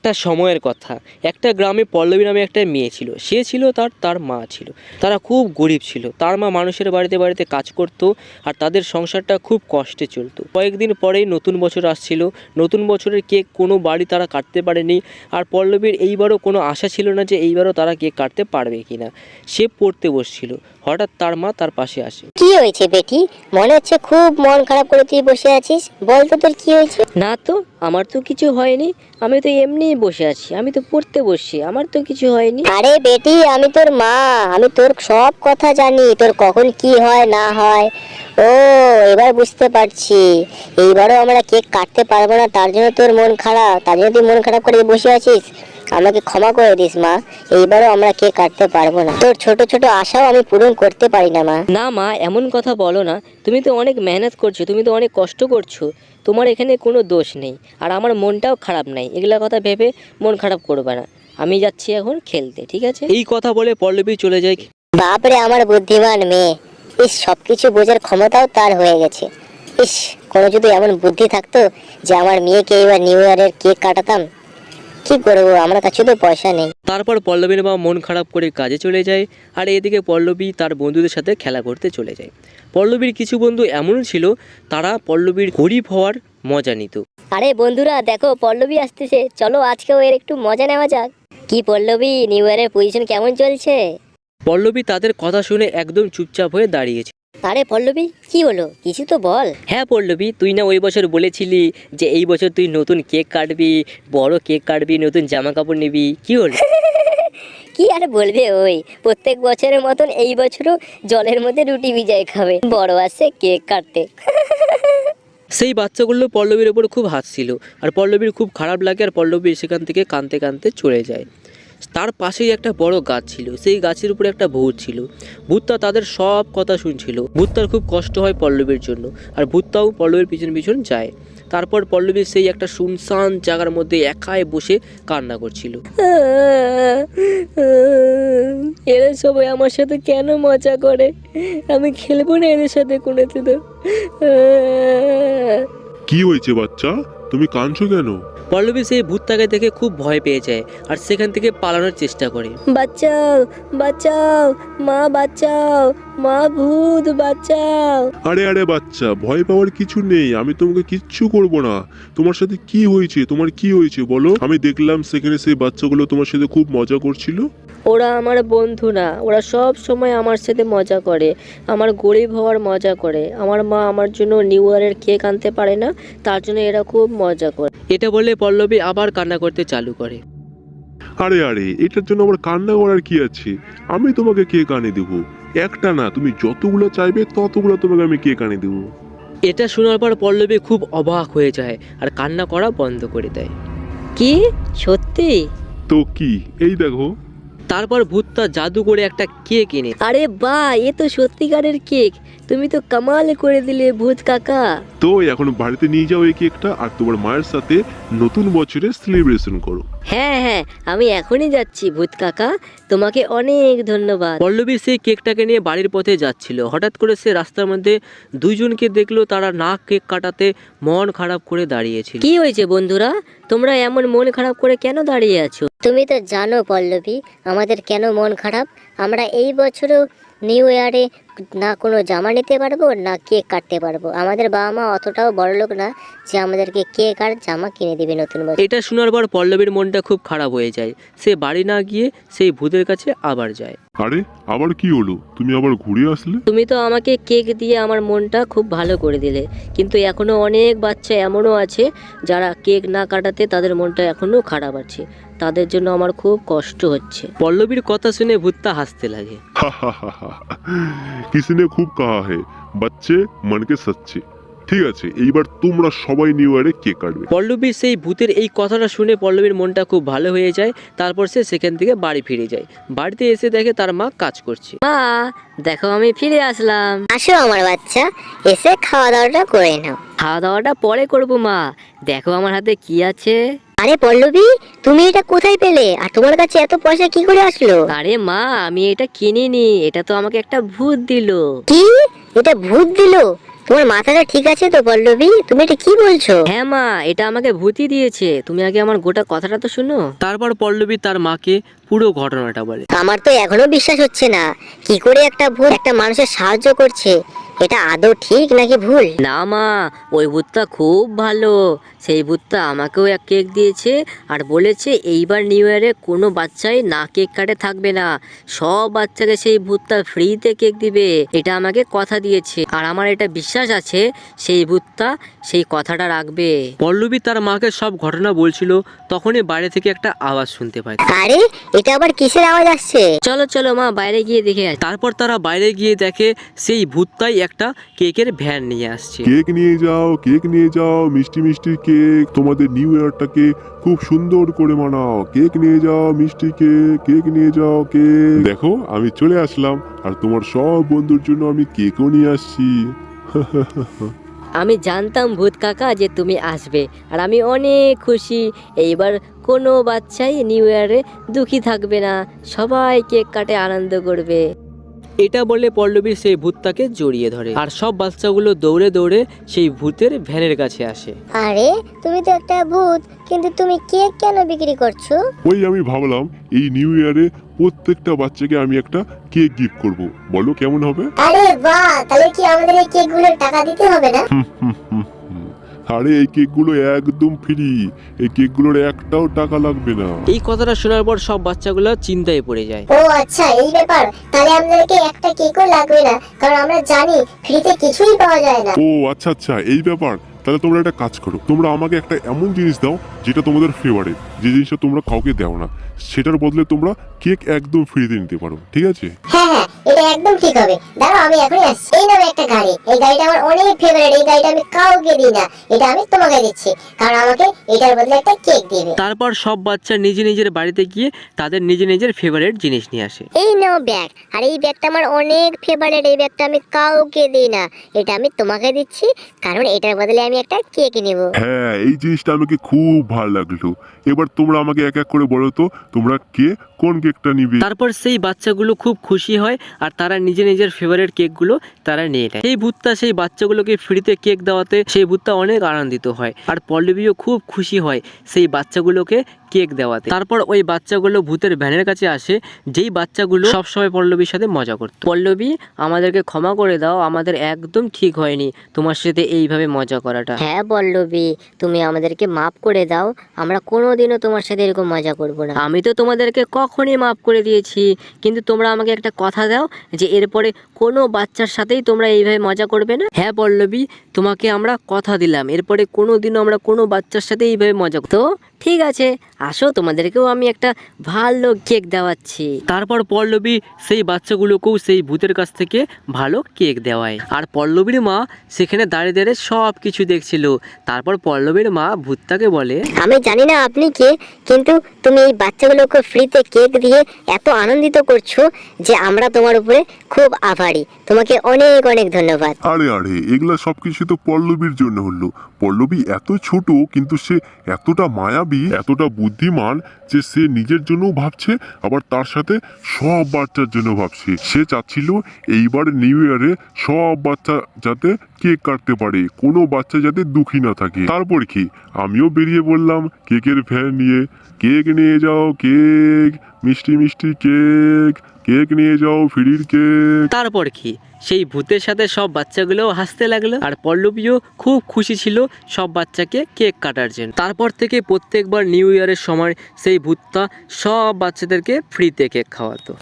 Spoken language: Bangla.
একটা সময়ের কথা, একটা গ্রামে পল্লবী নামে একটা মেয়ে ছিল। সে ছিল তার মা ছিল। তারা খুব গরিব ছিল। তার মা মানুষের বাড়িতে বাড়িতে কাজ করতো আর তাদের সংসারটা খুব কষ্টে চলতো। কয়েকদিন পরেই নতুন বছর আসছিল। নতুন বছরের কেক কোনো বাড়ি তারা কাটতে পারেনি। আর পল্লবীর এইবারও কোনো আশা ছিল না যে এইবারও তারা কেক কাটতে পারবে কিনা। সে পড়তে বসছিল, হঠাৎ তার মা তার পাশে আসে। কি হয়েছে বেটি? মনে হচ্ছে খুব মন খারাপ করে তুই বসে আছিস। বল তো তোর কি হয়েছে? না তো, আমার তো কিছু হয়নি। আমি তো এমনিই বসে আছি, আমি তো পড়তে বসছি, আমার তো কিছু হয়নি। আরে বেটি, আমি তোর মা, আমি তোর সব কথা জানি, তোর কখন কি হয় না হয়। ও, এবার বুঝতে পারছি। এইবারও আমরা কেক কাটতে পারবো না, তার জন্য তোর মন খারাপ, তার জন্য তুই মন খারাপ করে বসে আছিস। আমাকে ক্ষমা করে দিস মা, এইবারও আমরা কেক কাটতে পারবো না। তোর ছোট ছোট আশাও আমি পূরণ করতে পারি না মা। না মা, এমন কথা বলো না। তুমি তো অনেক মেহনত করছো, তুমি তো অনেক কষ্ট করছো, তোমার এখানে কোনো দোষ নেই। আর আমার মনটাও খারাপ নাই, এগুলা কথা ভেবে মন খারাপ করবে না। আমি যাচ্ছি এখন খেলতে, ঠিক আছে? এই কথা বলে পল্লবী চলে যায়। বাপরে আমার বুদ্ধিমান মেয়ে, ইস, সবকিছু বোঝার ক্ষমতাও তার হয়ে গেছে। ইস, কোনো যদি এমন বুদ্ধি থাকতো যে আমার মেয়েকে এবার নিউ ইয়ারের কেক কাটাতাম। কি করবো, আমার কাছে তো পয়সা নেই। তারপর পল্লবীর মা মন খারাপ করে কাজে চলে যায়। আর এদিকে পল্লবী তার বন্ধুদের সাথে খেলা করতে চলে যায়। পল্লবীর কিছু বন্ধু এমন ছিল, তারা পল্লবীর গরিব হওয়ার মজা নিত। আরে বন্ধুরা দেখো, পল্লবী আসতেছে, চলো আজকেও এর একটু মজা নেওয়া যাক। কি পল্লবী, নিউ ইয়ারের পজিশন কেমন চলছে? পল্লবী তাদের কথা শুনে একদম চুপচাপ হয়ে দাঁড়িয়েছে। আরে পল্লবী, কি হলো, কিছু তো বল। হ্যাঁ পল্লবী, তুই না ওই বছর বলেছিলি যে এই বছর তুই নতুন কেক কাটবি, বড় কেক কাটবি, নতুন জামা কাপড় নিবি, কি হলো? কি আর বলবে, ওই প্রত্যেক বছরের মতন এই বছরও জলের মধ্যে রুটি ভিজাই খাবে, বড় আছে কেক কাটতে। সেই বাচ্চাগুলো পল্লবীর ওপর খুব হাসছিল। আর পল্লবীর খুব খারাপ লাগে। আর পল্লবী সেখান থেকে কাঁদতে কাঁদতে চলে যায়। তার পাশেই একটা বড় গাছ ছিল। সেই গাছের উপরে একটা ভূত ছিল। ভূতটা তাদের সব কথা শুনছিল। ভূতটার খুব কষ্ট হয় পল্লবীর জন্য। আর ভূতটাও পল্লবীর পিছন পিছন যায়। তারপর পল্লবী সেই একটা শুনশান জায়গার মধ্যে একাই বসে কান্না করছিল। এরা সবাই আমার সাথে কেন মজা করে? আমি খেলবো না এদের সাথে কোনোদিনও। কি হয়েছে বাচ্চা, তুমি কাঁদছো কেন? পল্লবী সেই ভূতটাকে দেখে খুব ভয় পেয়ে যায় আর সেখান থেকে পালানোর চেষ্টা করে। বাঁচাও, বাঁচাও, মা বাঁচাও, মা ভূত বাঁচাও। আরে আরে বাচ্চা, ভয় পাওয়ার কিছু নেই, আমি তোমাকে কিচ্ছু করব না। তোমার সাথে কি হয়েছে, তোমার কি হয়েছে বলো? আমি দেখলাম সেখানে সেই বাচ্চাগুলো তোমার সাথে খুব মজা করছিল। ওরা আমার বন্ধু না, ওরা সব সময় আমার সাথে মজা করে, আমার গরিব হওয়ার মজা করে। আমার মা আমার জন্য নিউ ইয়ারের কেক আনতে পারে না, তার জন্য এরা খুব মজা করে। এটা বলে পল্লবী আবার কান্না করতে চালু করে। আরে আরে, এটার জন্য আমার কান্না করার কি আছে? আমি তোমাকে কেক আনিয়ে দেবো। একটা না, তুমি যতগুলো চাইবে ততগুলো তোমাকে আমি কেক আনিয়ে দেবো। এটা শোনার পর পল্লবী খুব অবাক হয়ে যায় আর কান্না করা বন্ধ করে দেয়। কি সত্যি? তো কি, এই দেখো। তারপর ভূতটা জাদু করে একটা কেক এনে। আরে বাহ, এ তো সত্যিকারের কেক। তুমি তো কামাল করে দিলে ভূত কাকা। তো এখন বাড়িতে নিয়ে যাও এই কেকটা, আর তোমার মায়ের সাথে নতুন বছরের সেলিব্রেশন করো। হ্যাঁ হ্যাঁ, আমি এখনই যাচ্ছি ভূত কাকা, তোমাকে অনেক ধন্যবাদ। পল্লবী সেই কেকটাকে নিয়ে বাড়ির পথে যাচ্ছিল। হঠাৎ করে সে রাস্তার মধ্যে দুইজনকে দেখলো, তারা না কেক কাটাতে মন খারাপ করে দাঁড়িয়েছিল। কি হয়েছে বন্ধুরা, তোমরা এমন মন খারাপ করে কেন দাঁড়িয়ে আছো? তুমি তো জানো পল্লবী, আমাদের কেন মন খারাপ। আমরা এই বছরও নিউ ইয়ারে না কোনো জামা নিতে পারবো না কেক কাটতে পারবো। আমাদের বাবা মা অতটাও বড়লোক না যে আমাদেরকে কেক আর জামা কিনে দিবে নতুন বছর। এটা শোনার পর পল্লবীর মনটা খুব খারাপ হয়ে যায়। সে বাড়ি না গিয়ে সেই ভূতের কাছে আবার যায়। আরে আবার কি হলো, তুমি আবার ঘুরে আসলে? তুমি তো আমাকে কেক দিয়ে আমার মনটা খুব ভালো করে দিলে, কিন্তু এখনো অনেক বাচ্চা এমনও আছে যারা কেক না কাটাতে তাদের মনটা এখনো খারাপ আছে, তাদের জন্য আমার খুব কষ্ট হচ্ছে। পল্লবীর কথা শুনে ভূতটা হাসতে লাগে। किसी ने खूब कहा है, बच्चे मन के सच्चे। ঠিক আছে, এইবার তোমরা সবাই নিউ ইয়ারে কেক কাটবে। পল্লবীর সেই ভূতের এই কথাটা শুনে পল্লবীর মনটা খুব ভালো হয়ে যায়। তারপর সে সেখান থেকে বাড়ি ফিরে যায়। বাড়িতে এসে দেখে তার মা কাজ করছে। মা দেখো, আমি ফিরে আসলাম। আসো আমার বাচ্চা, এসে খাওয়া দাওয়াটা করে নাও। খাওয়া দাওয়াটা পরে করবো মা, দেখো আমার হাতে কি আছে। আরে পল্লবী, তুমি এটা কোথায় পেলে আর তোমার কাছে এত পয়সা কি করে আসলো? আরে মা, আমি এটা কিনিনি, এটা তো আমাকে একটা ভূত দিল। কি, এটা ভূত দিলো? তোমার মাথাটা ঠিক আছে তো পল্লবী? তুমি এটা কি বলছো? হ্যাঁ মা, এটা আমাকে ভূতি দিয়েছে। তুমি আগে আমার গোটা কথাটা তো শুনো। তারপর পল্লবী তার মাকে পুরো ঘটনাটা বলে। আমার তো এখনো বিশ্বাস হচ্ছে না, কি করে একটা ভূত একটা মানুষের সাহায্য করছে। এটা আদৌ ঠিক নাকি ভুল? না মা, ওই ভূতটা খুব ভালো। সেই ভূতটা আমাকেও এক কেক দিয়েছে আর বলেছে এইবার নিউ ইয়ারে কোনো বাচ্চাই না কেক কাটে থাকবে না, সব বাচ্চাকে সেই ভূতটা ফ্রিতে কেক দিবে। এটা আমাকে কথা দিয়েছে আর আমার এটা বিশ্বাস আছে সেই ভূতটা সেই কথাটা রাখবে। পল্লবী তার মাকে সব ঘটনা বলছিল, তখনই বাইরে থেকে একটা আওয়াজ শুনতে পায়। আরে এটা আবার কিসের আওয়াজ আসছে? চলো চলো মা, বাইরে গিয়ে দেখে আসি। তারপর তারা বাইরে গিয়ে দেখে সেই ভূতটাই একটা কেকের ভ্যান নিয়ে আসছে। কেক নিয়ে যাও, কেক নিয়ে যাও, মিষ্টি মিষ্টি কেক, তোমাদের নিউ ইয়ারটাকে খুব সুন্দর করে মানাও। কেক নিয়ে যাও, মিষ্টি কেক, কেক নিয়ে যাও, কেক। দেখো আমি চলে আসলাম আর তোমার সব বন্ধুর জন্য আমি কেকও নিয়ে আসছি। আমি জানতাম ভূত কাকা যে তুমি আসবে আর আমি অনেক খুশি। এইবার কোনো বাচ্চাই নিউ ইয়ারে দুঃখী থাকবে না, সবাই কেক কাটে আনন্দ করবে। এটা বলে পল্লবী সেই ভূতটাকে জড়িয়ে ধরে আর সব বাচ্চাগুলো দৌড়ে দৌড়ে সেই ভূতের ভ্যানের কাছে আসে। আরে তুমি তো একটা ভূত, কিন্তু তুমি কেক কেন বিক্রি করছো? ওই আমি ভাবলাম এই নিউ ইয়ারে প্রত্যেকটা বাচ্চাকে আমি একটা কেক গিফট করব, বলো কেমন হবে? আরে বাহ, তাহলে কি আমাদের এই কেকগুলোর টাকা দিতে হবে না? আরে এই কেকগুলো একদম ফ্রি, এই কেকগুলোর একটাও টাকা লাগবে না। এই কথাটা শোনার পর সব বাচ্চাগুলো চিন্তায় পড়ে যায়। ও আচ্ছা, এই ব্যাপার। তাহলে আমাদেরকে একটা কেকও লাগবে না, কারণ আমরা জানি ফ্রিতে কিছুই পাওয়া যায় না। ও আচ্ছা আচ্ছা, এই ব্যাপার। তাহলে তোমরা একটা কাজ করো, তোমরা আমাকে একটা এমন জিনিস দাও যেটা তোমাদের ফেভারিট, যে জিনিসটা তোমরা কাউকে দাও না, সেটার বদলে তোমরা কেক একদম ফ্রিতে নিতে পারো, ঠিক আছে? হ্যাঁ হ্যাঁ, এটা একদম ঠিক হবে। দাঁড়াও আমি এখনই আসছি। এই নাও একটা গাড়ি, এই গাড়িটা আমার অনেক ফেভারিট। এই গাড়িটা আমি কাউকে দিই না, এটা আমি তোমাকে দিচ্ছি, কারণ আমাকে এটার বদলে একটা কেক দিবে। তারপর সব বাচ্চা নিজে নিজের বাড়িতে গিয়ে তাদের নিজের নিজের ফেভারিট জিনিস নিয়ে আসে। এই নাও ব্যাগ, আর এই ব্যাগটা আমার অনেক ফেভারিট। এই ব্যাগটা আমি কাউকে দিই না, এটা আমি তোমাকে দিচ্ছি, কারণ এটার বদলে আমি একটা কেক নেব। হ্যাঁ, এই জিনিসটা আমাকে খুব ভালো লাগলো। এবার তোমরা আমাকে এক এক করে বলো তো, তোমরা কে কোন কেকটা নিবে? তারপর সেই বাচ্চাগুলো খুব খুশি হয় আর তারা নিজের নিজের ফেভারিট কেকগুলো তারা নিয়ে নেয়। সেই ভূতটা সেই বাচ্চাগুলোকে ফ্রিতে কেক দেওয়াতে সেই ভূতটা অনেক আনন্দিত হয় আর পল্লবীও খুব খুশি হয় সেই বাচ্চাগুলোকে কেক দেওয়াতে। তারপর ওই বাচ্চাগুলো ভূতের ভ্যানের কাছে আসে, যেই বাচ্চাগুলো সবসময় পল্লবীর সাথে মজা করতো। পল্লবী, আমাদেরকে ক্ষমা করে দাও, আমাদের একদম ঠিক হয়নি তোমার সাথে এইভাবে মজা করাটা। হ্যাঁ পল্লবী, তুমি আমাদেরকে মাফ করে দাও, আমরা কোনোদিনও তোমার সাথে এরকম মজা করব না। আমি তো তোমাদেরকে কখনই মাফ করে দিয়েছি, কিন্তু তোমরা আমাকে একটা কথা দাও যে এরপরে কোনো বাচ্চার সাথেই তোমরা এইভাবে মজা করবে না। হ্যাঁ পল্লবী, তোমাকে আমরা কথা দিলাম এরপরে কোনোদিনও আমরা কোনো বাচ্চার সাথে এইভাবে মজা করব। তো ঠিক আছে, আসো তোমাদেরকেও আমি একটা ভালো কেক দেওয়াচ্ছি। তারপর পল্লবী সেই বাচ্চাগুলোকেও সেই ভূতের কাছ থেকে ভালো কেক দেওয়ায় আর পল্লবীর মা সেখানে দাঁড়িয়ে দাঁড়িয়ে সব কিছু দেখছিল। তারপর পল্লবীর মা ভূতটাকে বলে, আমি জানি না আপনি কে, কিন্তু তুমি এই বাচ্চাগুলোকে ফ্রিতে কেক দিয়ে এত আনন্দিত করছো যে আমরা তোমার উপরে খুব আভারী। তোমাকে অনেক অনেক ধন্যবাদ। আরে আরে, এগুলা সবকিছু তো পল্লবীর জন্য হলো। পল্লবী এত ছোট, কিন্তু সে এতটা মায়াবী, এতটা বুদ্ধিমান যে সে নিজের জন্যও ভাবছে, আবার তার সাথে সব বাচ্চার জন্য ভাবছে। সে চাচ্ছিল এইবার নিউ ইয়ারে সব বাচ্চা যাতে কেক কাটতে পারে, কোনো বাচ্চা যাতে দুঃখী না থাকে। তারপর কি, আমিও বেরিয়ে বললাম কেকের ভ্যান নিয়ে। কেক নিয়ে যাও, কেক, মিষ্টি মিষ্টি কেক, কেক নিয়ে যাও, ফ্রির কেক। তারপর কি সেই ভূতের সাথে সব বাচ্চাগুলোও হাসতে লাগলো আর পল্লবীও খুব খুশি ছিল সব বাচ্চাকে কেক কাটার জন্য। তারপর থেকে প্রত্যেকবার নিউ ইয়ারের সময় সেই ভূতটা সব বাচ্চাদেরকে ফ্রিতে কেক খাওয়াতো।